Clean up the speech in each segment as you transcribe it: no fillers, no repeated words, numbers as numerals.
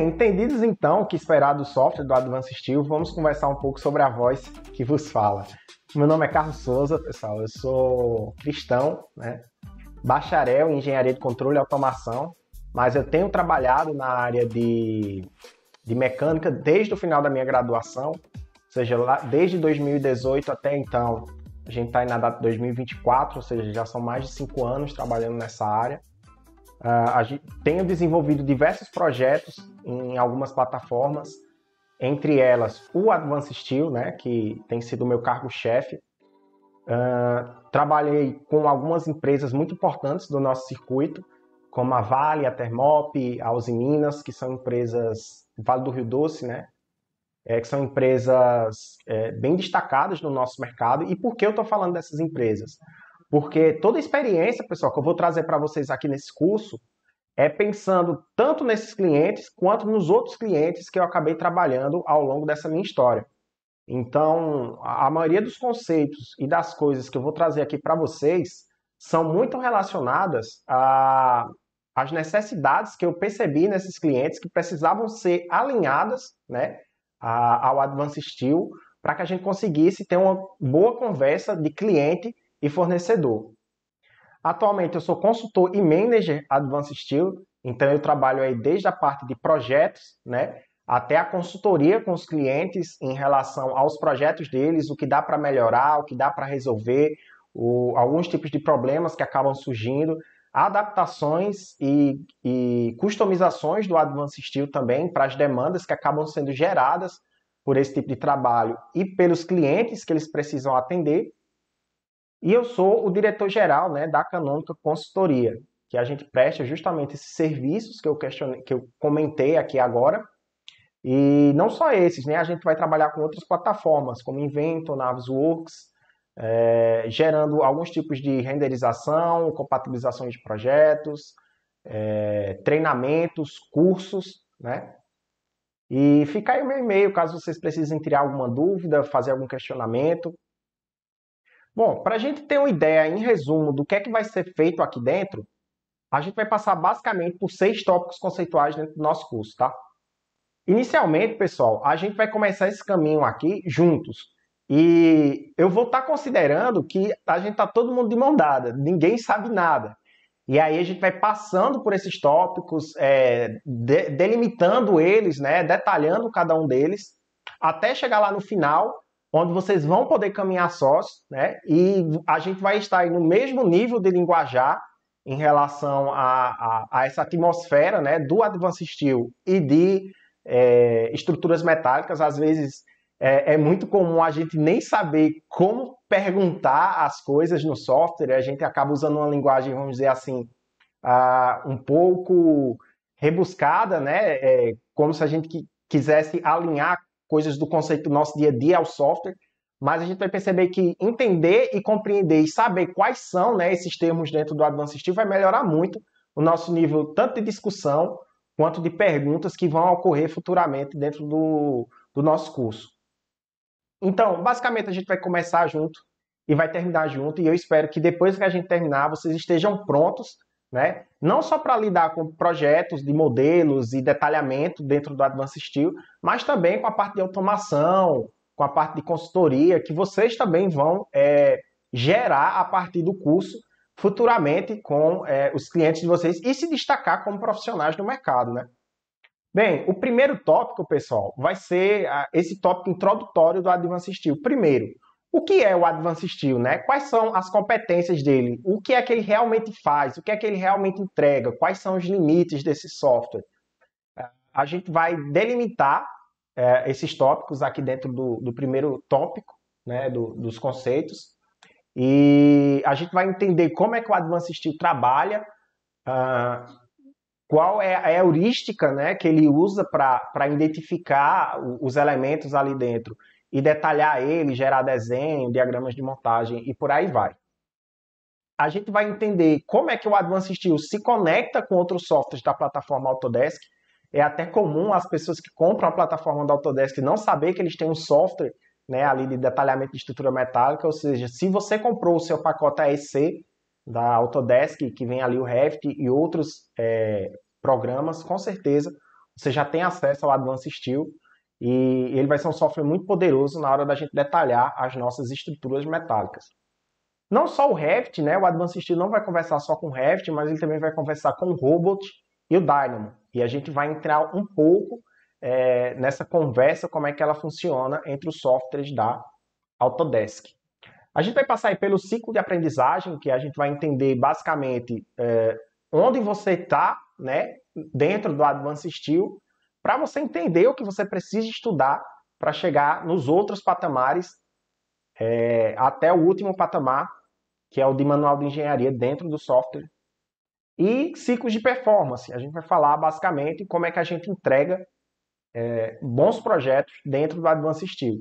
Bem, entendidos então o que esperar do software do Advanced Steel, vamos conversar um pouco sobre a voz que vos fala. Meu nome é Carlos Souza, pessoal, eu sou cristão, né? Bacharel em Engenharia de Controle e Automação, mas eu tenho trabalhado na área de mecânica desde o final da minha graduação, ou seja, lá, desde 2018 até então, a gente está aí na data de 2024, ou seja, já são mais de 5 anos trabalhando nessa área. Tenho desenvolvido diversos projetos em algumas plataformas, entre elas o Advanced Steel, né, que tem sido o meu cargo-chefe. Trabalhei com algumas empresas muito importantes do nosso circuito, como a Vale, a Termop, a Uzi Minas, que são empresas Vale do Rio Doce, né, que são empresas bem destacadas no nosso mercado. E por que eu estou falando dessas empresas? Porque toda a experiência, pessoal, que eu vou trazer para vocês aqui nesse curso é pensando tanto nesses clientes quanto nos outros clientes que eu acabei trabalhando ao longo dessa minha história. Então, a maioria dos conceitos e das coisas que eu vou trazer aqui para vocês são muito relacionadas às necessidades que eu percebi nesses clientes que precisavam ser alinhadas, né, ao Advanced Steel para que a gente conseguisse ter uma boa conversa de cliente e fornecedor. Atualmente eu sou consultor e manager Advanced Steel, então eu trabalho aí desde a parte de projetos, né, até a consultoria com os clientes em relação aos projetos deles, o que dá para melhorar, o que dá para resolver, alguns tipos de problemas que acabam surgindo, adaptações e customizações do Advanced Steel também para as demandas que acabam sendo geradas por esse tipo de trabalho e pelos clientes que eles precisam atender. E eu sou o diretor-geral, né, da Canônica Consultoria, que a gente presta justamente esses serviços que eu comentei aqui agora. E não só esses, né? A gente vai trabalhar com outras plataformas, como Inventor, Navisworks, gerando alguns tipos de renderização, compatibilização de projetos, treinamentos, cursos, né? E fica aí o meu e-mail, caso vocês precisem tirar alguma dúvida, fazer algum questionamento. Bom, para a gente ter uma ideia, em resumo, do que é que vai ser feito aqui dentro, a gente vai passar basicamente por 6 tópicos conceituais dentro do nosso curso, tá? Inicialmente, pessoal, a gente vai começar esse caminho aqui juntos. E eu vou estar considerando que a gente está todo mundo de mão dada, ninguém sabe nada. E aí a gente vai passando por esses tópicos, delimitando eles, né, detalhando cada um deles, até chegar lá no final, onde vocês vão poder caminhar sós, né, e a gente vai estar aí no mesmo nível de linguajar em relação a essa atmosfera, né, do Advanced Steel e de estruturas metálicas. Às vezes é muito comum a gente nem saber como perguntar as coisas no software, a gente acaba usando uma linguagem, vamos dizer assim, um pouco rebuscada, né? Como se a gente quisesse alinhar coisas do conceito do nosso dia a dia ao software, mas a gente vai perceber que entender e compreender e saber quais são, né, esses termos dentro do Advanced Steel vai melhorar muito o nosso nível tanto de discussão quanto de perguntas que vão ocorrer futuramente dentro do nosso curso. Então, basicamente, a gente vai começar junto e vai terminar junto, e eu espero que depois que a gente terminar, vocês estejam prontos, né? Não só para lidar com projetos de modelos e detalhamento dentro do Advanced Steel, mas também com a parte de automação, com a parte de consultoria, que vocês também vão gerar a partir do curso futuramente com os clientes de vocês e se destacar como profissionais no mercado, né? Bem, o primeiro tópico, pessoal, vai ser esse tópico introdutório do Advanced Steel. Primeiro, o que é o Advanced Steel, né? Quais são as competências dele? O que é que ele realmente faz? O que é que ele realmente entrega? Quais são os limites desse software? A gente vai delimitar esses tópicos aqui dentro do primeiro tópico, né, dos conceitos. E a gente vai entender como é que o Advanced Steel trabalha, qual é a heurística, né, que ele usa para identificar os elementos ali dentro e detalhar ele, gerar desenho, diagramas de montagem e por aí vai. A gente vai entender como é que o Advanced Steel se conecta com outros softwares da plataforma Autodesk. É até comum as pessoas que compram a plataforma da Autodesk não saber que eles têm um software, né, ali de detalhamento de estrutura metálica, ou seja, se você comprou o seu pacote AEC da Autodesk, que vem ali o Revit e outros programas, com certeza você já tem acesso ao Advanced Steel e ele vai ser um software muito poderoso na hora da gente detalhar as nossas estruturas metálicas. Não só o Revit, né? O Advanced Steel não vai conversar só com o Revit, mas ele também vai conversar com o Robot e o Dynamo. E a gente vai entrar um pouco nessa conversa, como é que ela funciona entre os softwares da Autodesk. A gente vai passar aí pelo ciclo de aprendizagem, que a gente vai entender basicamente onde você está, né, dentro do Advanced Steel, para você entender o que você precisa estudar para chegar nos outros patamares, até o último patamar, que é o de manual de engenharia dentro do software. E ciclos de performance. A gente vai falar basicamente como é que a gente entrega bons projetos dentro do Advanced Steel.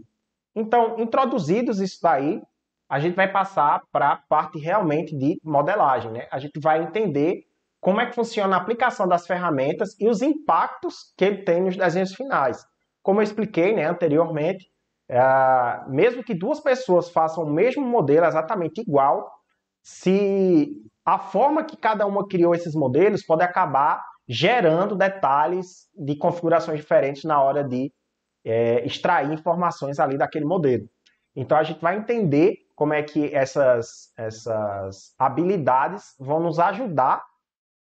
Então, introduzidos isso daí, a gente vai passar para a parte realmente de modelagem, né? A gente vai entender como é que funciona a aplicação das ferramentas e os impactos que ele tem nos desenhos finais. Como eu expliquei, né, anteriormente, mesmo que duas pessoas façam o mesmo modelo exatamente igual, se a forma que cada uma criou esses modelos pode acabar gerando detalhes de configurações diferentes na hora de extrair informações ali daquele modelo. Então a gente vai entender como é que essas habilidades vão nos ajudar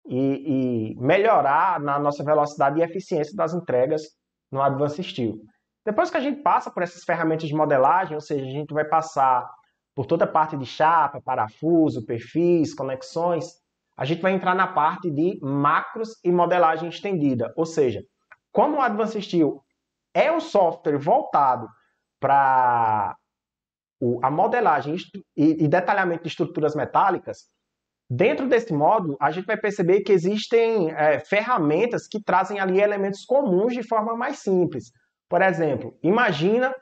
e melhorar na nossa velocidade e eficiência das entregas no Advanced Steel. Depois que a gente passa por essas ferramentas de modelagem, ou seja, a gente vai passar por toda a parte de chapa, parafuso, perfis, conexões, a gente vai entrar na parte de macros e modelagem estendida. Ou seja, como o Advanced Steel é um software voltado para a modelagem e detalhamento de estruturas metálicas, dentro desse módulo, a gente vai perceber que existem ferramentas que trazem ali elementos comuns de forma mais simples. Por exemplo, imagina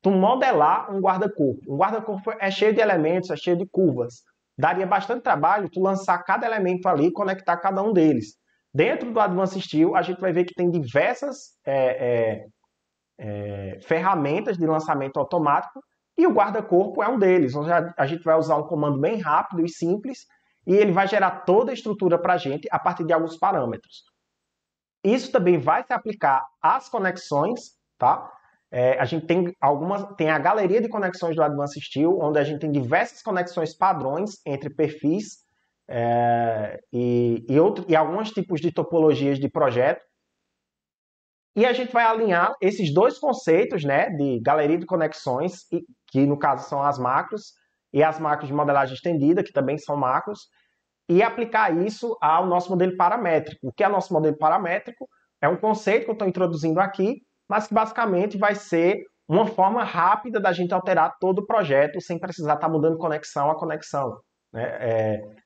tu modelar um guarda-corpo. Um guarda-corpo é cheio de elementos, é cheio de curvas. Daria bastante trabalho tu lançar cada elemento ali e conectar cada um deles. Dentro do Advanced Steel, a gente vai ver que tem diversas ferramentas de lançamento automático e o guarda-corpo é um deles. Onde a gente vai usar um comando bem rápido e simples e ele vai gerar toda a estrutura para a gente a partir de alguns parâmetros. Isso também vai se aplicar às conexões, tá? A gente tem a galeria de conexões do Advanced Steel, onde a gente tem diversas conexões padrões entre perfis e alguns tipos de topologias de projeto. E a gente vai alinhar esses dois conceitos, né, de galeria de conexões, que no caso são as macros, e as macros de modelagem estendida, que também são macros, e aplicar isso ao nosso modelo paramétrico. O que é o nosso modelo paramétrico? É um conceito que eu estou introduzindo aqui, mas que basicamente vai ser uma forma rápida da gente alterar todo o projeto sem precisar estar mudando conexão a conexão.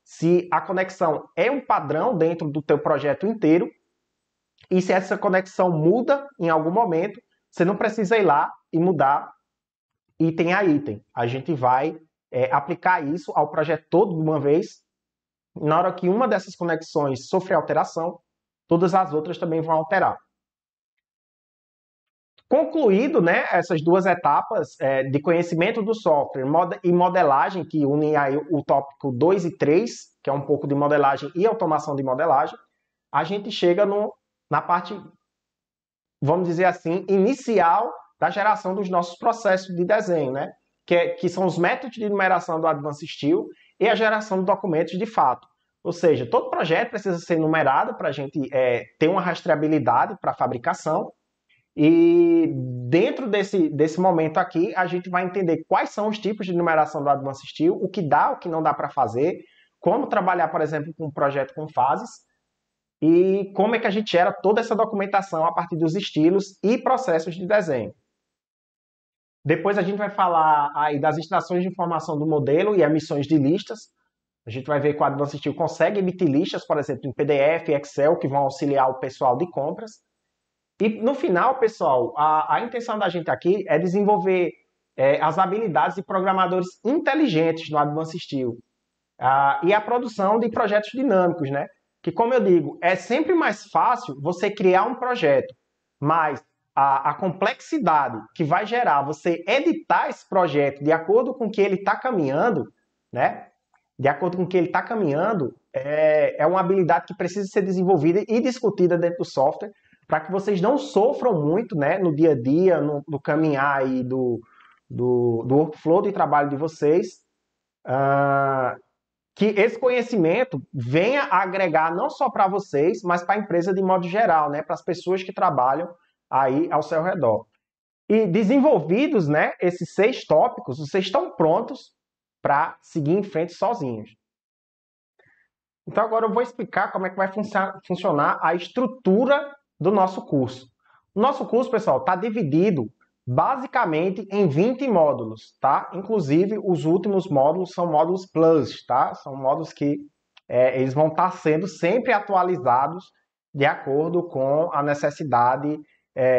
Se a conexão é um padrão dentro do teu projeto inteiro, e se essa conexão muda em algum momento, você não precisa ir lá e mudar item a item. A gente vai aplicar isso ao projeto todo de uma vez. Na hora que uma dessas conexões sofrer alteração, todas as outras também vão alterar. Concluído, né, essas duas etapas de conhecimento do software e modelagem, que unem aí o tópico 2 e 3, que é um pouco de modelagem e automação de modelagem, a gente chega na parte, vamos dizer assim, inicial da geração dos nossos processos de desenho, né? Que são os métodos de numeração do Advanced Steel e a geração de documentos de fato. Ou seja, todo projeto precisa ser numerado para a gente ter uma rastreabilidade para a fabricação. E dentro desse momento aqui, a gente vai entender quais são os tipos de numeração do Advanced Steel, o que dá, o que não dá para fazer, como trabalhar, por exemplo, com um projeto com fases, e como é que a gente gera toda essa documentação a partir dos estilos e processos de desenho. Depois a gente vai falar aí das extrações de informação do modelo e emissões de listas. A gente vai ver que o Advanced Steel consegue emitir listas, por exemplo, em PDF e Excel, que vão auxiliar o pessoal de compras. E no final, pessoal, a intenção da gente aqui é desenvolver as habilidades de programadores inteligentes no Advanced Steel e a produção de projetos dinâmicos, né? Que, como eu digo, é sempre mais fácil você criar um projeto, mas a complexidade que vai gerar você editar esse projeto de acordo com o que ele está caminhando, né? De acordo com o que ele está caminhando, é uma habilidade que precisa ser desenvolvida e discutida dentro do software, para que vocês não sofram muito, né, no dia a dia, no caminhar aí do workflow de trabalho de vocês, que esse conhecimento venha a agregar não só para vocês, mas para a empresa de modo geral, né, para as pessoas que trabalham aí ao seu redor. E desenvolvidos, né, esses 6 tópicos, vocês estão prontos para seguir em frente sozinhos. Então agora eu vou explicar como é que vai funcionar a estrutura do nosso curso. O nosso curso, pessoal, está dividido basicamente em 20 módulos, tá? Inclusive, os últimos módulos são módulos Plus, tá? São módulos que eles vão estar sendo sempre atualizados de acordo com a necessidade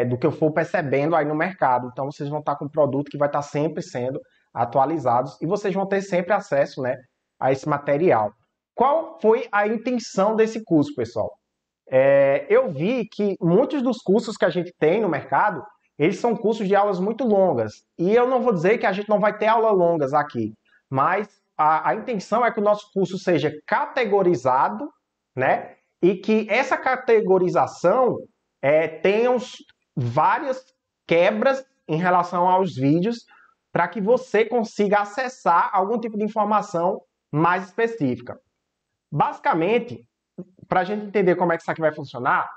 do que eu for percebendo aí no mercado. Então, vocês vão estar com um produto que vai estar sempre sendo atualizados e vocês vão ter sempre acesso, né, a esse material. Qual foi a intenção desse curso, pessoal? Eu vi que muitos dos cursos que a gente tem no mercado, eles são cursos de aulas muito longas. E eu não vou dizer que a gente não vai ter aulas longas aqui, mas a intenção é que o nosso curso seja categorizado, né? E que essa categorização tenha várias quebras em relação aos vídeos para que você consiga acessar algum tipo de informação mais específica. Basicamente, para a gente entender como é que isso aqui vai funcionar,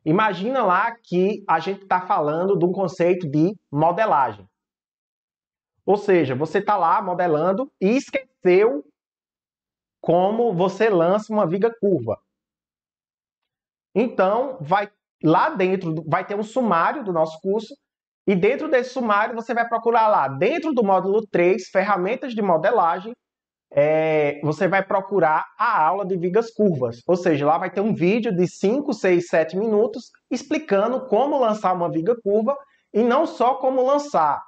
imagina lá que a gente está falando de um conceito de modelagem. Ou seja, você está lá modelando e esqueceu como você lança uma viga curva. Então, lá dentro vai ter um sumário do nosso curso e dentro desse sumário você vai procurar lá, dentro do módulo 3, ferramentas de modelagem, você vai procurar a aula de vigas curvas. Ou seja, lá vai ter um vídeo de 5, 6, 7 minutos explicando como lançar uma viga curva e não só como lançar.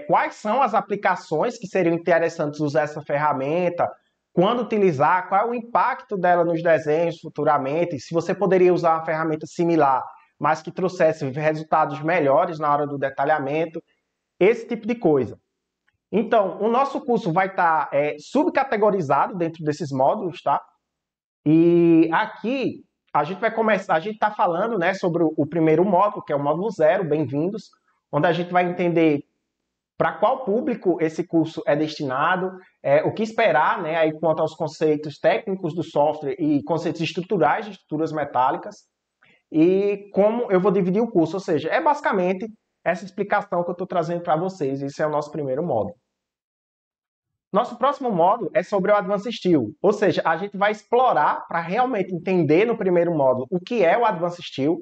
Quais são as aplicações que seriam interessantes usar essa ferramenta, quando utilizar, qual é o impacto dela nos desenhos futuramente, se você poderia usar uma ferramenta similar, mas que trouxesse resultados melhores na hora do detalhamento, esse tipo de coisa. Então, o nosso curso vai estar subcategorizado dentro desses módulos, tá? E aqui a gente vai começar, a gente está falando, né, sobre o primeiro módulo, que é o módulo 0, bem-vindos, onde a gente vai entender para qual público esse curso é destinado, o que esperar, né, aí quanto aos conceitos técnicos do software e conceitos estruturais de estruturas metálicas, e como eu vou dividir o curso, ou seja, é basicamente essa explicação que eu estou trazendo para vocês. Esse é o nosso primeiro módulo. Nosso próximo módulo é sobre o Advanced Steel, ou seja, a gente vai explorar para realmente entender no primeiro módulo o que é o Advanced Steel,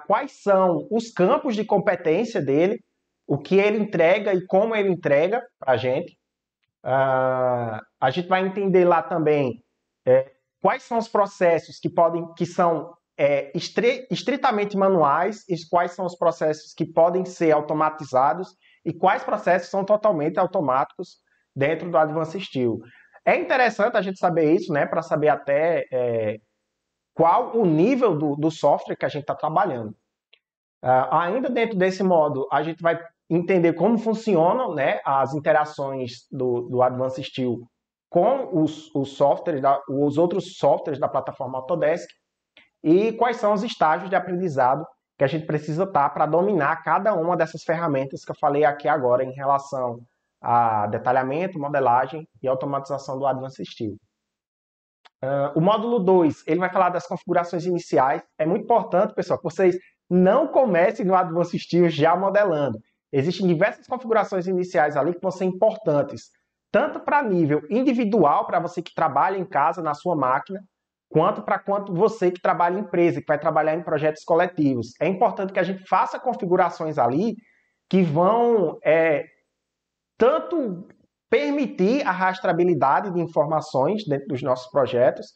quais são os campos de competência dele, o que ele entrega e como ele entrega para a gente. A gente vai entender lá também quais são os processos que são estritamente manuais e quais são os processos que podem ser automatizados e quais processos são totalmente automáticos dentro do Advanced Steel. É interessante a gente saber isso, né, para saber até qual o nível do software que a gente está trabalhando. Ainda dentro desse modo, a gente vai entender como funcionam, né, as interações do Advanced Steel com os softwares, os outros softwares da plataforma Autodesk e quais são os estágios de aprendizado que a gente precisa estar para dominar cada uma dessas ferramentas que eu falei aqui agora em relação a detalhamento, modelagem e automatização do Advanced Steel. O módulo 2, ele vai falar das configurações iniciais. É muito importante, pessoal, que vocês não comecem no Advanced Steel já modelando. Existem diversas configurações iniciais ali que vão ser importantes, tanto para nível individual, para você que trabalha em casa, na sua máquina, quanto você que trabalha em empresa, que vai trabalhar em projetos coletivos. É importante que a gente faça configurações ali que vão tanto permitir a rastreabilidade de informações dentro dos nossos projetos,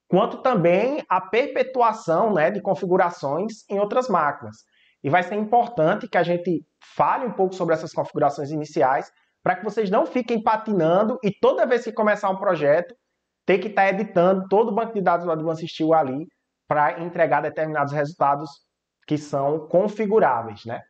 quanto também a perpetuação, né, de configurações em outras máquinas. E vai ser importante que a gente fale um pouco sobre essas configurações iniciais, para que vocês não fiquem patinando e toda vez que começar um projeto, ter que estar editando todo o banco de dados do Advanced Steel ali para entregar determinados resultados que são configuráveis, né?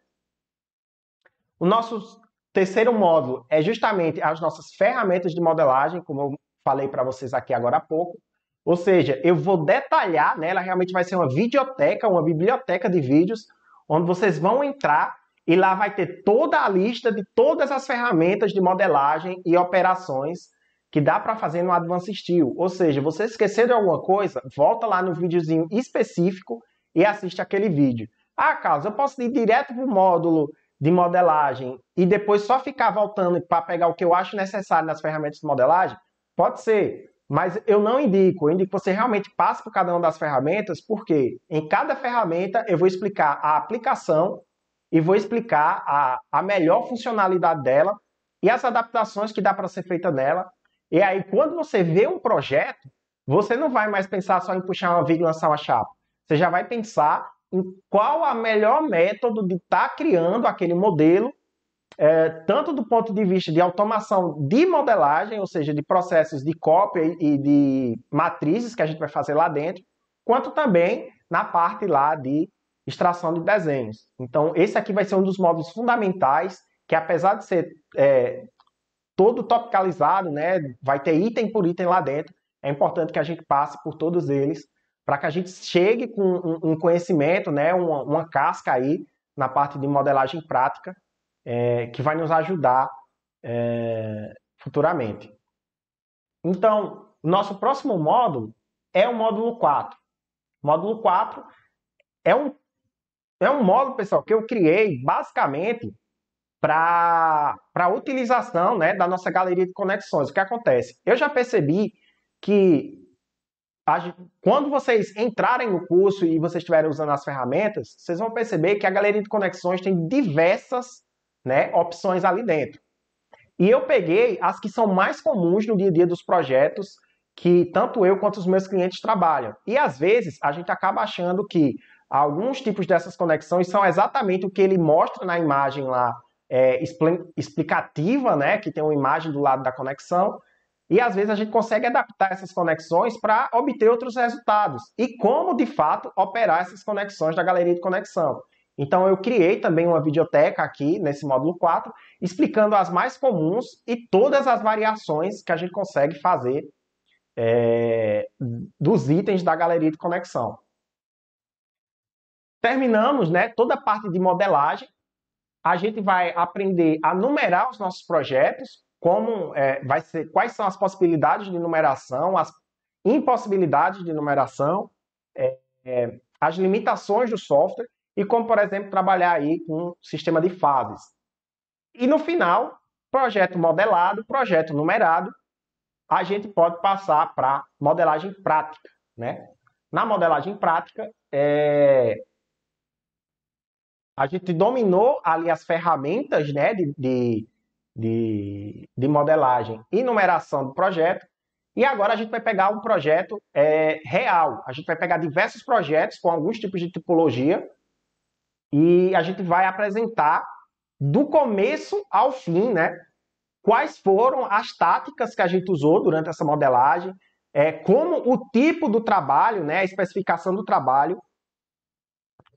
O nosso terceiro módulo é justamente as nossas ferramentas de modelagem, como eu falei para vocês aqui agora há pouco. Ou seja, eu vou detalhar, né? Ela realmente vai ser uma videoteca, uma biblioteca de vídeos, onde vocês vão entrar e lá vai ter toda a lista de todas as ferramentas de modelagem e operações que dá para fazer no Advanced Steel. Ou seja, você esqueceu de alguma coisa, volta lá no videozinho específico e assiste aquele vídeo. Ah, Carlos, eu posso ir direto para o módulo de modelagem e depois só ficar voltando para pegar o que eu acho necessário nas ferramentas de modelagem? Pode ser. Mas eu não indico, eu indico que você realmente passe por cada uma das ferramentas, porque em cada ferramenta eu vou explicar a aplicação e vou explicar a melhor funcionalidade dela e as adaptações que dá para ser feita nela. E aí, quando você vê um projeto, você não vai mais pensar só em puxar uma viga e lançar uma chapa. Você já vai pensar em qual a melhor método de estar criando aquele modelo, tanto do ponto de vista de automação de modelagem, ou seja, de processos de cópia e de matrizes que a gente vai fazer lá dentro, quanto também na parte lá de extração de desenhos. Então, esse aqui vai ser um dos módulos fundamentais, que apesar de ser todo topicalizado, né, vai ter item por item lá dentro, é importante que a gente passe por todos eles, para que a gente chegue com um conhecimento, né, uma casca aí na parte de modelagem prática, que vai nos ajudar futuramente. Então, nosso próximo módulo é o módulo 4. O módulo 4 é um módulo, pessoal, que eu criei basicamente para a utilização, né, da nossa galeria de conexões. O que acontece? Eu já percebi que quando vocês entrarem no curso e vocês estiverem usando as ferramentas, vocês vão perceber que a galeria de conexões tem diversas, né, opções ali dentro. E eu peguei as que são mais comuns no dia a dia dos projetos que tanto eu quanto os meus clientes trabalham. E às vezes a gente acaba achando que alguns tipos dessas conexões são exatamente o que ele mostra na imagem lá, explicativa, né, que tem uma imagem do lado da conexão, e às vezes a gente consegue adaptar essas conexões para obter outros resultados. E como, de fato, operar essas conexões da galeria de conexão. Então eu criei também uma videoteca aqui nesse módulo 4, explicando as mais comuns e todas as variações que a gente consegue fazer dos itens da galeria de conexão. Terminamos, né, toda a parte de modelagem. A gente vai aprender a numerar os nossos projetos, quais são as possibilidades de numeração, as impossibilidades de numeração, as limitações do software e como, por exemplo, trabalhar aí com um sistema de fases. E no final, projeto modelado, projeto numerado, a gente pode passar para modelagem prática, né? Na modelagem prática, a gente dominou ali as ferramentas, né, de modelagem e numeração do projeto, e agora a gente vai pegar um projeto real. A gente vai pegar diversos projetos com alguns tipos de tipologia e a gente vai apresentar do começo ao fim, né, quais foram as táticas que a gente usou durante essa modelagem, como o tipo do trabalho, né, a especificação do trabalho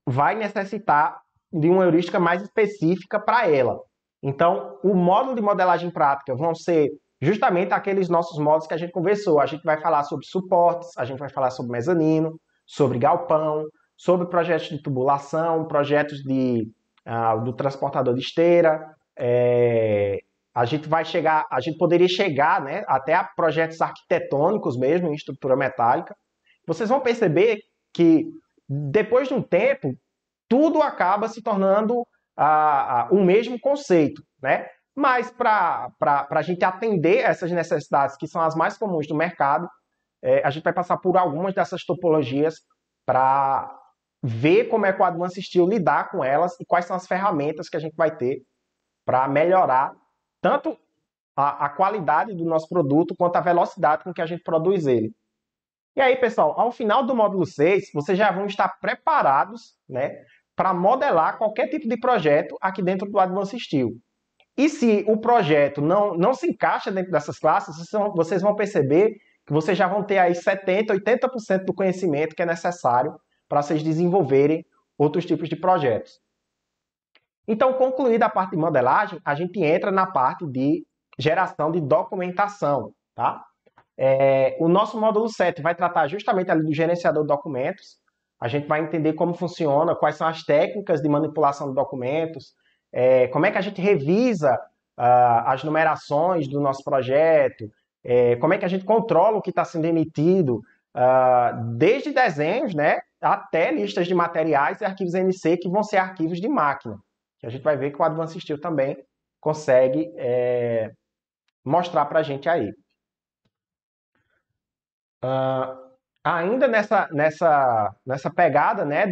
vai necessitar de uma heurística mais específica para ela. Então, o módulo de modelagem prática vão ser justamente aqueles nossos módulos que a gente conversou. A gente vai falar sobre suportes, a gente vai falar sobre mezanino, sobre galpão, sobre projetos de tubulação, projetos do transportador de esteira. A gente poderia chegar, né, até a projetos arquitetônicos mesmo, em estrutura metálica. Vocês vão perceber que depois de um tempo, tudo acaba se tornando o mesmo conceito, né? Mas para a gente atender essas necessidades, que são as mais comuns do mercado, a gente vai passar por algumas dessas topologias para ver como é que o Advanced Steel lidar com elas e quais são as ferramentas que a gente vai ter para melhorar tanto a qualidade do nosso produto quanto a velocidade com que a gente produz ele. E aí, pessoal, ao final do módulo 6, vocês já vão estar preparados, né, para modelar qualquer tipo de projeto aqui dentro do Advanced Steel. E se o projeto não se encaixa dentro dessas classes, vocês vão perceber que vocês já vão ter aí 70%, 80% do conhecimento que é necessário para vocês desenvolverem outros tipos de projetos. Então, concluída a parte de modelagem, a gente entra na parte de geração de documentação, tá? O nosso módulo 7 vai tratar justamente ali do gerenciador de documentos. A gente vai entender como funciona, quais são as técnicas de manipulação de documentos, como é que a gente revisa as numerações do nosso projeto, como é que a gente controla o que está sendo emitido, desde desenhos, né, até listas de materiais e arquivos NC que vão ser arquivos de máquina. Que a gente vai ver que o Advanced Steel também consegue mostrar para a gente aí. Ainda nessa pegada, né,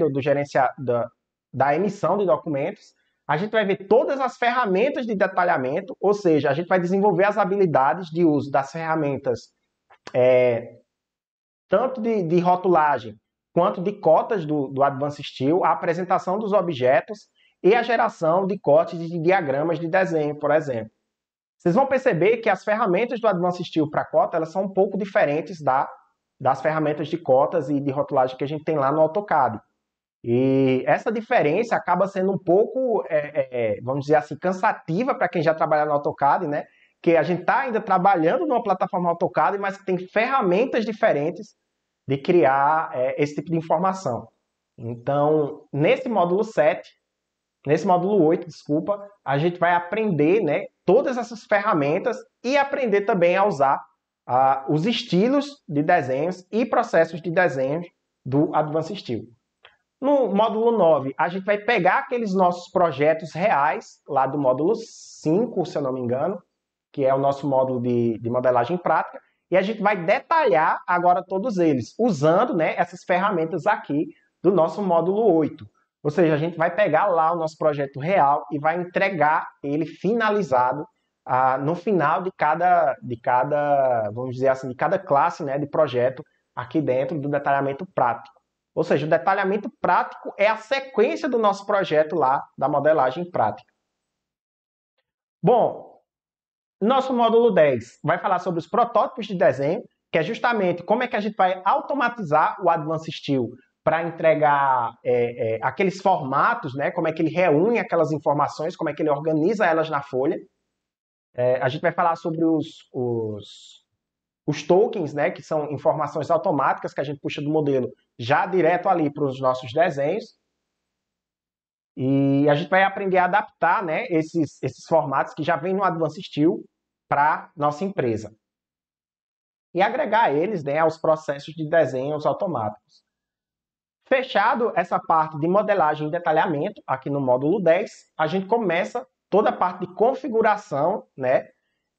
da emissão de documentos, a gente vai ver todas as ferramentas de detalhamento, ou seja, a gente vai desenvolver as habilidades de uso das ferramentas, tanto de rotulagem quanto de cotas do Advanced Steel, a apresentação dos objetos e a geração de cortes de diagramas de desenho, por exemplo. Vocês vão perceber que as ferramentas do Advanced Steel para cota, elas são um pouco diferentes das ferramentas de cotas e de rotulagem que a gente tem lá no AutoCAD. E essa diferença acaba sendo um pouco, vamos dizer assim, cansativa para quem já trabalha no AutoCAD, né? Que a gente está ainda trabalhando numa plataforma AutoCAD, mas que tem ferramentas diferentes de criar esse tipo de informação. Então, nesse módulo 8, desculpa, a gente vai aprender, né, todas essas ferramentas e aprender também a usar os estilos de desenhos e processos de desenho do Advanced Steel. No módulo 9, a gente vai pegar aqueles nossos projetos reais, lá do módulo 5, se eu não me engano, que é o nosso módulo de modelagem prática, e a gente vai detalhar agora todos eles, usando, né, essas ferramentas aqui do nosso módulo 8. Ou seja, a gente vai pegar lá o nosso projeto real e vai entregar ele finalizado no final de cada, vamos dizer assim, de cada classe, né, de projeto aqui dentro do detalhamento prático. Ou seja, o detalhamento prático é a sequência do nosso projeto lá da modelagem prática. Bom, nosso módulo 10 vai falar sobre os protótipos de desenho, que é justamente como é que a gente vai automatizar o Advanced Steel para entregar aqueles formatos, né? Como é que ele reúne aquelas informações, como é que ele organiza elas na folha. A gente vai falar sobre os tokens, né? Que são informações automáticas que a gente puxa do modelo já direto ali para os nossos desenhos. E a gente vai aprender a adaptar, né, esses formatos que já vêm no Advanced Steel para nossa empresa. E agregar eles, né, aos processos de desenhos automáticos. Fechado essa parte de modelagem e detalhamento, aqui no módulo 10, a gente começa toda a parte de configuração, né,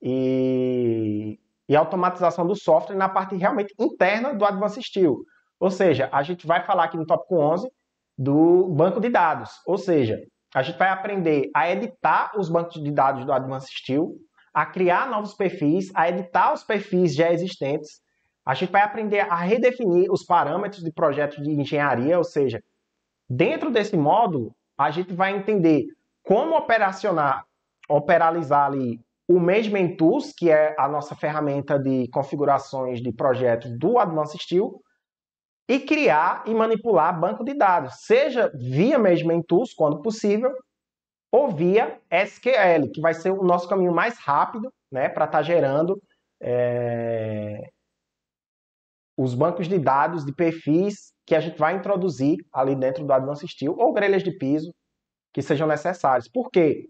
e automatização do software na parte realmente interna do Advanced Steel. Ou seja, a gente vai falar aqui no tópico 11 do banco de dados. Ou seja, a gente vai aprender a editar os bancos de dados do Advanced Steel, a criar novos perfis, a editar os perfis já existentes. A gente vai aprender a redefinir os parâmetros de projetos de engenharia, ou seja, dentro desse módulo, a gente vai entender como operalizar ali o Management Tools, que é a nossa ferramenta de configurações de projetos do Advanced Steel, e criar e manipular banco de dados, seja via Management Tools, quando possível, ou via SQL, que vai ser o nosso caminho mais rápido, né, para estar gerando os bancos de dados de perfis que a gente vai introduzir ali dentro do Advanced Steel, ou grelhas de piso que sejam necessários. Por quê?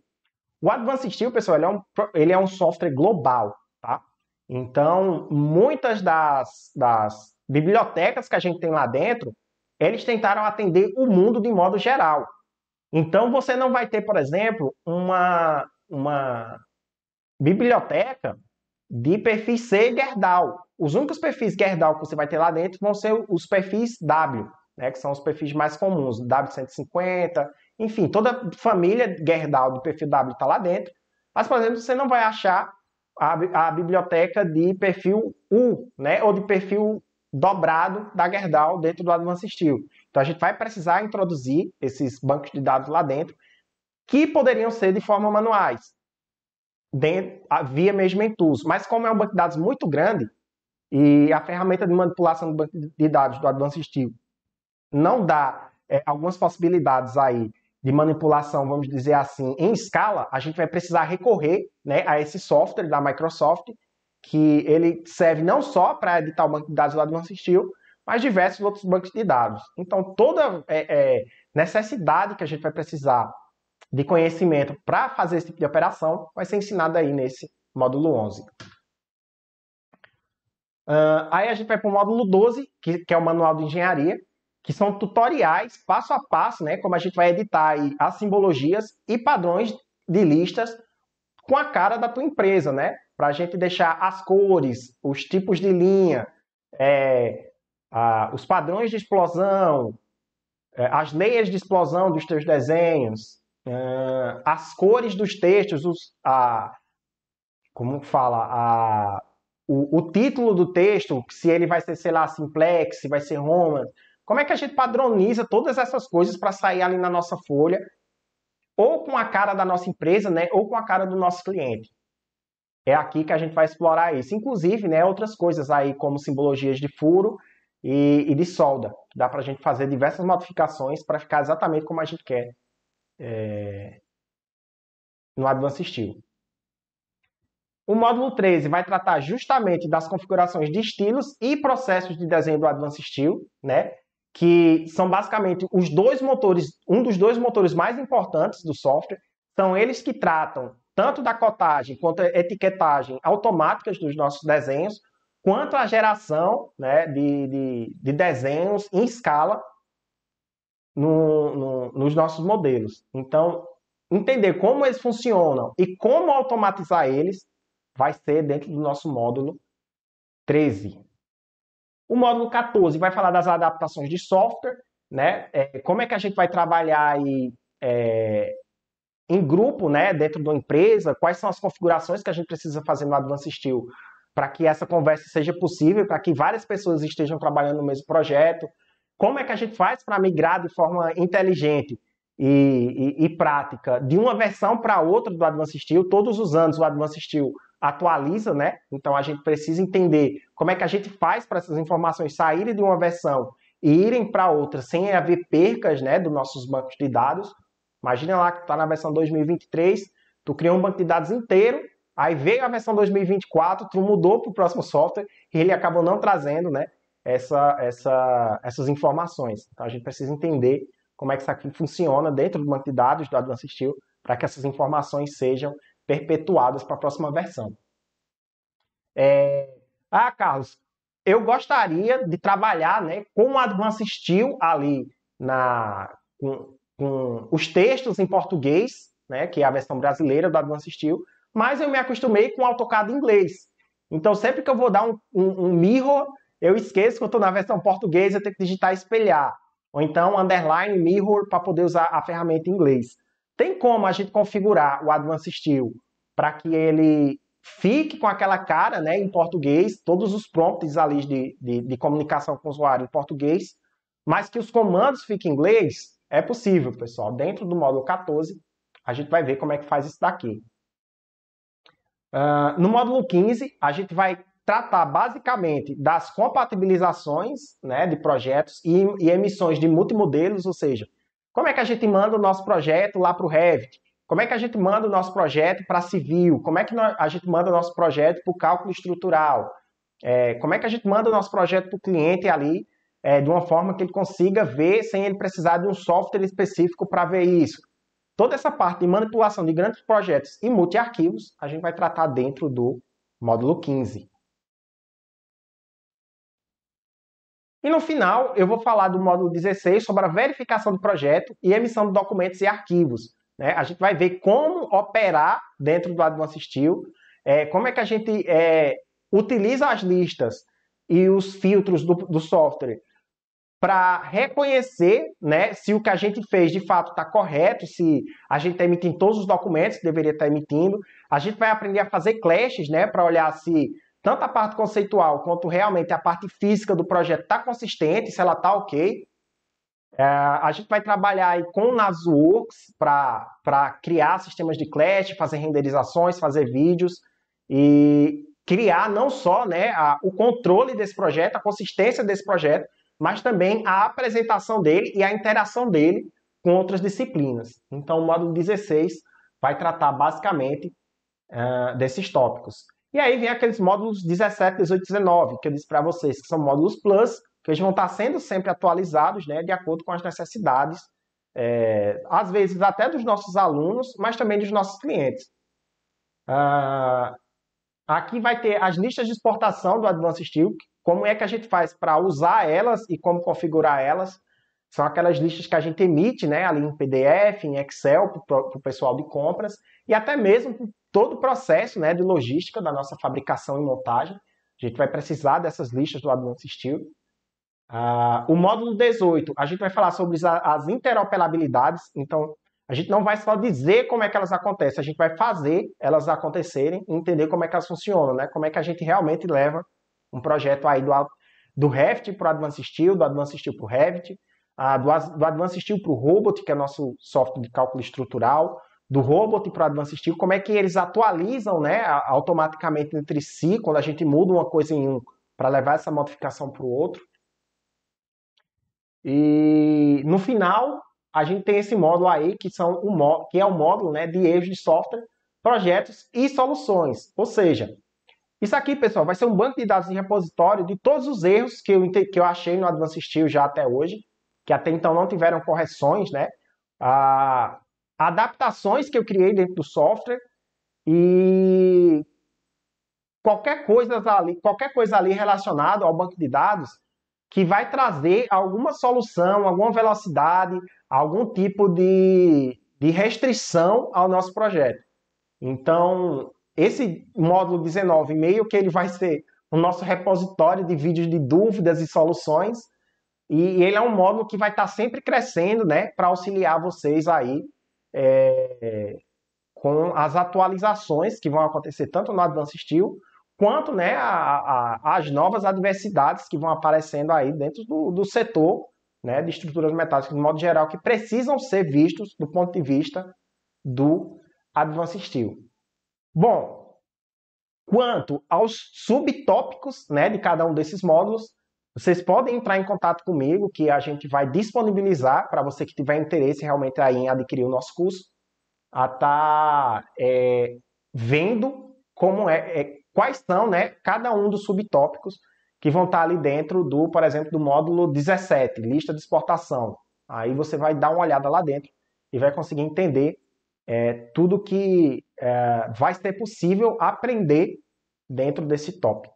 O Advanced Steel, pessoal, ele é um software global, tá? Então, muitas das bibliotecas que a gente tem lá dentro, eles tentaram atender o mundo de modo geral. Então, você não vai ter, por exemplo, uma biblioteca de perfis C e Gerdau. Os únicos perfis Gerdau que você vai ter lá dentro vão ser os perfis W, né, que são os perfis mais comuns, W150, enfim, toda família Gerdau do perfil W está lá dentro. Mas, por exemplo, você não vai achar a biblioteca de perfil U, né, ou de perfil dobrado da Gerdau dentro do Advanced Steel. Então, a gente vai precisar introduzir esses bancos de dados lá dentro, que poderiam ser de forma manuais, via Management Tools. Mas como é um banco de dados muito grande, e a ferramenta de manipulação do banco de dados do Advanced Steel não dá algumas possibilidades aí de manipulação, vamos dizer assim, em escala, a gente vai precisar recorrer, né, a esse software da Microsoft, que ele serve não só para editar o banco de dados do Advanced Steel, mas diversos outros bancos de dados. Então, toda necessidade que a gente vai precisar de conhecimento para fazer esse tipo de operação vai ser ensinada aí nesse módulo 11. Aí a gente vai para o módulo 12, que é o manual de engenharia, que são tutoriais passo a passo, né, como a gente vai editar aí as simbologias e padrões de listas com a cara da tua empresa, né? Para a gente deixar as cores, os tipos de linha, os padrões de explosão, as layers de explosão dos teus desenhos, as cores dos textos, como fala, o título do texto, se ele vai ser, sei lá, simplex, se vai ser roman. Como é que a gente padroniza todas essas coisas para sair ali na nossa folha, ou com a cara da nossa empresa, né, ou com a cara do nosso cliente? É aqui que a gente vai explorar isso. Inclusive, né, outras coisas aí, como simbologias de furo e de solda. Dá para a gente fazer diversas modificações para ficar exatamente como a gente quer no Advanced Steel. O módulo 13 vai tratar justamente das configurações de estilos e processos de desenho do Advanced Steel, né? Que são basicamente os dois motores, um dos dois motores mais importantes do software. São eles que tratam tanto da cotagem quanto a etiquetagem automáticas dos nossos desenhos, quanto a geração, né, de desenhos em escala nos nossos modelos. Então, entender como eles funcionam e como automatizar eles vai ser dentro do nosso módulo 13. O módulo 14 vai falar das adaptações de software, né? Como é que a gente vai trabalhar aí, em grupo, né, dentro de uma empresa, quais são as configurações que a gente precisa fazer no Advanced Steel para que essa conversa seja possível, para que várias pessoas estejam trabalhando no mesmo projeto. Como é que a gente faz para migrar de forma inteligente e prática de uma versão para outra do Advanced Steel? Todos os anos o Advanced Steel atualiza, né? Então a gente precisa entender como é que a gente faz para essas informações saírem de uma versão e irem para outra sem haver percas, né, dos nossos bancos de dados. Imagina lá que está na versão 2023, tu criou um banco de dados inteiro, aí veio a versão 2024, tu mudou para o próximo software e ele acabou não trazendo, né, essas informações. Então a gente precisa entender como é que isso aqui funciona dentro do banco de dados do Advanced Steel para que essas informações sejam perpetuadas para a próxima versão. Carlos, eu gostaria de trabalhar, né, com o Advanced Steel ali com os textos em português, né, que é a versão brasileira do Advanced Steel, mas eu me acostumei com o AutoCAD em inglês. Então, sempre que eu vou dar um mirror, eu esqueço que eu estou na versão portuguesa, eu tenho que digitar espelhar. Ou então, underline mirror para poder usar a ferramenta em inglês. Tem como a gente configurar o Advanced Steel para que ele fique com aquela cara, né, em português, todos os prompts ali de comunicação com o usuário em português, mas que os comandos fiquem em inglês? É possível, pessoal. Dentro do módulo 14, a gente vai ver como é que faz isso daqui. No módulo 15, a gente vai tratar basicamente das compatibilizações, né, de projetos e emissões de multimodelos, ou seja, como é que a gente manda o nosso projeto lá para o Revit, como é que a gente manda o nosso projeto para Civil, como é que a gente manda o nosso projeto para o cálculo estrutural, como é que a gente manda o nosso projeto para o cliente ali, de uma forma que ele consiga ver sem ele precisar de um software específico para ver isso. Toda essa parte de manipulação de grandes projetos e multi-arquivos, a gente vai tratar dentro do módulo 15. E no final, eu vou falar do módulo 16 sobre a verificação do projeto e emissão de documentos e arquivos. Né? A gente vai ver como operar dentro do Advanced Steel, como é que a gente utiliza as listas e os filtros do software para reconhecer, né, se o que a gente fez de fato está correto, se a gente está emitindo todos os documentos que deveria estar emitindo. A gente vai aprender a fazer clashes, né, para olhar se tanto a parte conceitual quanto realmente a parte física do projeto está consistente, se ela está ok. A gente vai trabalhar aí com o Navisworks para criar sistemas de clash, fazer renderizações, fazer vídeos e criar não só, né, o controle desse projeto, a consistência desse projeto, mas também a apresentação dele e a interação dele com outras disciplinas. Então, o módulo 16 vai tratar basicamente desses tópicos. E aí vem aqueles módulos 17, 18, 19, que eu disse para vocês, que são módulos Plus, que eles vão estar sendo sempre atualizados, né, de acordo com as necessidades, às vezes até dos nossos alunos, mas também dos nossos clientes. Aqui vai ter as listas de exportação do Advanced Steel, como é que a gente faz para usar elas e como configurar elas. São aquelas listas que a gente emite, né, ali em PDF, em Excel, para o pessoal de compras, e até mesmo todo o processo, né, de logística da nossa fabricação e montagem. A gente vai precisar dessas listas do Advanced Steel. O módulo 18, a gente vai falar sobre as interoperabilidades. Então, a gente não vai só dizer como é que elas acontecem, a gente vai fazer elas acontecerem e entender como é que elas funcionam, né? Como é que a gente realmente leva um projeto aí do Revit para o Advanced Steel, do Advanced Steel para o Revit, do Advanced Steel para o Robot, que é nosso software de cálculo estrutural, do Robot para o Advanced Steel, como é que eles atualizam, né, automaticamente entre si, quando a gente muda uma coisa em um, para levar essa modificação para o outro. E no final, a gente tem esse módulo aí, que é o módulo, né, de erros de software, projetos e soluções. Ou seja, isso aqui, pessoal, vai ser um banco de dados de repositório de todos os erros que eu achei no Advanced Steel já até hoje, que até então não tiveram correções, né? Adaptações que eu criei dentro do software e qualquer coisa ali relacionada ao banco de dados que vai trazer alguma solução, alguma velocidade, algum tipo de restrição ao nosso projeto. Então, esse módulo 19, meio que ele vai ser o nosso repositório de vídeos de dúvidas e soluções, e ele é um módulo que vai estar sempre crescendo, né, para auxiliar vocês aí com as atualizações que vão acontecer tanto no Advanced Steel, quanto, né, as novas adversidades que vão aparecendo aí dentro do setor, né, de estruturas metálicas, de modo geral, que precisam ser vistos do ponto de vista do Advanced Steel. Bom, quanto aos subtópicos, né, de cada um desses módulos, vocês podem entrar em contato comigo, que a gente vai disponibilizar para você que tiver interesse realmente aí em adquirir o nosso curso, a estar vendo quais são, né, cada um dos subtópicos que vão estar ali dentro por exemplo, do módulo 17, lista de exportação. Aí você vai dar uma olhada lá dentro e vai conseguir entender tudo que vai ser possível aprender dentro desse tópico.